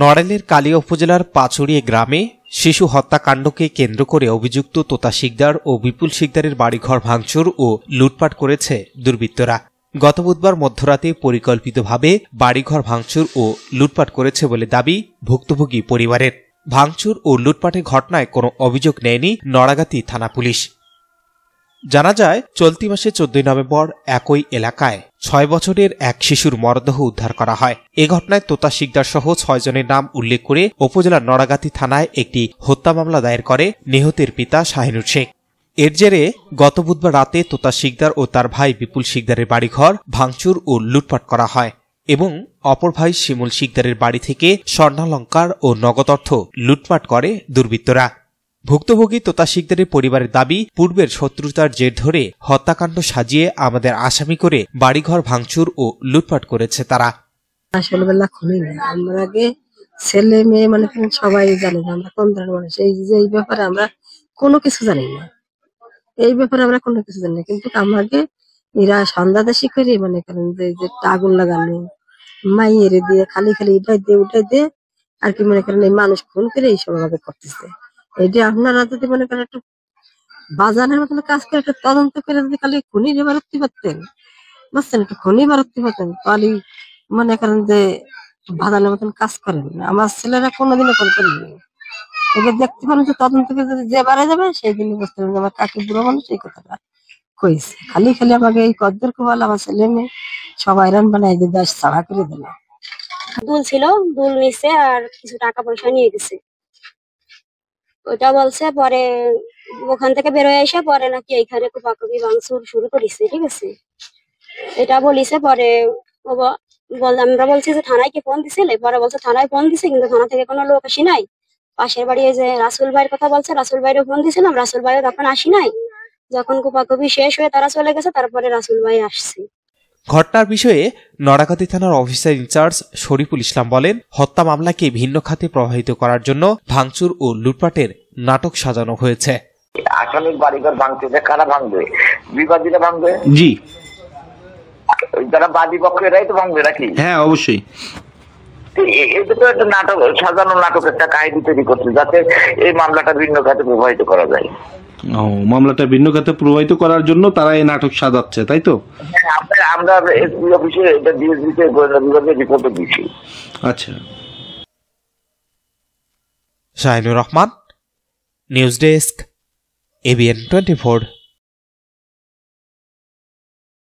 নড়াইলের কালিয়া উপজেলার পাচুরিয়া গ্রামে শিশু হত্যাকাণ্ডকে কেন্দ্র করে অভিযুক্ত তোতা শিকদার ও বিপুল শিকদারের বাড়িঘর ভাঙচুর ও লুটপাট করেছে দুর্বৃত্তরা। গত বুধবার মধ্যরাতে পরিকল্পিতভাবে বাড়িঘর ভাঙচুর ও লুটপাট করেছে বলে দাবি ভুক্তভোগী পরিবারের। ভাঙচুর ও লুটপাটের ঘটনায় কোনো অভিযোগ নেয়নি নড়াগাতি থানা পুলিশ। জানা যায়, চলতি মাসে 14 নভেম্বর একই এলাকায় 6 বছরের এক শিশুর মরদেহ উদ্ধার করা হয়। এ ঘটনায় তোতা শিকদার সহ 6 জনের নাম উল্লেখ করে উপজেলার নড়াগাতি থানায় একটি হত্যা মামলা দায়ের করে নিহতের পিতা শাহিনুর শেখ। এর জেরে গত বুধবার রাতে তোতা শিকদার ও তার ভাই বিপুল শিকদারের বাড়িঘর ভাঙচুর ও লুটপাট করা হয় এবং অপর ভাই শিমুল শিকদারের বাড়ি থেকে স্বর্ণালঙ্কার ও নগদ অর্থ লুটপাট করে দুর্বৃত্তরা। ভুক্তভোগী তোতা শিকদারের পরিবারের দাবি, পূর্বের শত্রুতার জের ধরে হত্যাকাণ্ড সাজিয়ে আমাদের আসামি করে বাড়িঘর ভাঙচুর ও লুটপাট করেছে তারা। আসলবেলা খুলি না, আমরা আগে ছেলে মেয়ে মানে সবাই জানি না, আমরা কোন ধরনের মানুষ এই ব্যাপারে আমরা কোনো কিছু জানি না। এই ব্যাপারে আমরা কোনো কিছু জানি না, কিন্তু আমাকে এরা সন্ধ্যাদেশি করে মনে করেন যে আগুন লাগানো, মাইয়ের দিয়ে খালি উঠাই দিয়ে আর কি মনে করেন এই মানুষ খুন করে এইসব আমাকে করতেছে। এইটা আপনারা যদি মনে করেন একটু বাজানের মতন কাজ করে একটু তদন্ত করে যদি খালি খুনি বাড়তে পারতেন, বুঝছেন, একটু খুনি বাড়তে পারতেন, তাহলে মনে করেন যে বাজানের মতন কাজ করেন। আমার ছেলেরা কোনোদিনও করতে পারেনি। এবার দেখতে পারেন যে তদন্ত করে যদি যে বাড়া যাবে সেই দিনই বুঝতে পারেন আমার কাকি বুড়ো মানুষ এই কথাটা কইছে। খালি আমাকে এই কদ্দর কোয়াল আমার ছেলে মেয়ে সবাই রান বানাই যে দেশ ছাড়া করে দিল। দুল ছিল, দুল নিছে আর কিছু টাকা পয়সা নিয়ে গেছে। ওইটা বলছে পরে ওখান থেকে বেরোয় এসে পরে নাকি এইখানে কুপাকুপি ভাঙচুর শুরু করেছে, ঠিক আছে, এটা বলিছে। পরে আমরা বলছি যে থানায় কি ফোন দিছিলে? পরে বলছে থানায় ফোন দিছে, কিন্তু থানা থেকে কোনো লোক আসি নাই। পাশের বাড়ি যে রাসুল ভাইয়ের কথা বলছে, রাসুল ভাইয়েরও ফোন দিছিলাম, রাসুল ভাইও তখন আসি নাই। যখন কুপাকুপি শেষ হয়ে তারা চলে গেছে, তারপরে রাসুল ভাই আসছে। ঘটনার বিষয়ে নড়াগাতি থানার অফিসার ইনচার্জ শরীফুল ইসলাম বলেন, হত্যা মামলাকে ভিন্ন খাতে প্রবাহিত করার জন্য ভাঙচুর ও লুটপাটের নাটক সাজানো হয়েছে। আসামির বাড়িঘর ভাঙতে কারা ভাঙবে? বিবাদীরা ভাঙবে। জি, যারা বাদী পক্ষ এরাই তো ভাঙবে নাকি? হ্যাঁ অবশ্যই। এটা তো একটা নাটক, সাজানো নাটক, একটা কাহিনী তৈরি করছে যাতে এই মামলাটা ভিন্ন খাতে প্রবাহিত করা যায়। ও, মামলাটা ভিন্ন খাতে প্রবাহিত করার জন্য তারা এই নাটক সাজাচ্ছে, তাই তো? আমরা এসপি অফিসে এটা ডিএসপিতে গোয়েন্দা বিভাগে রিপোর্ট দিচ্ছি। আচ্ছা। Shahinur Rahman, news desk, ABN 24।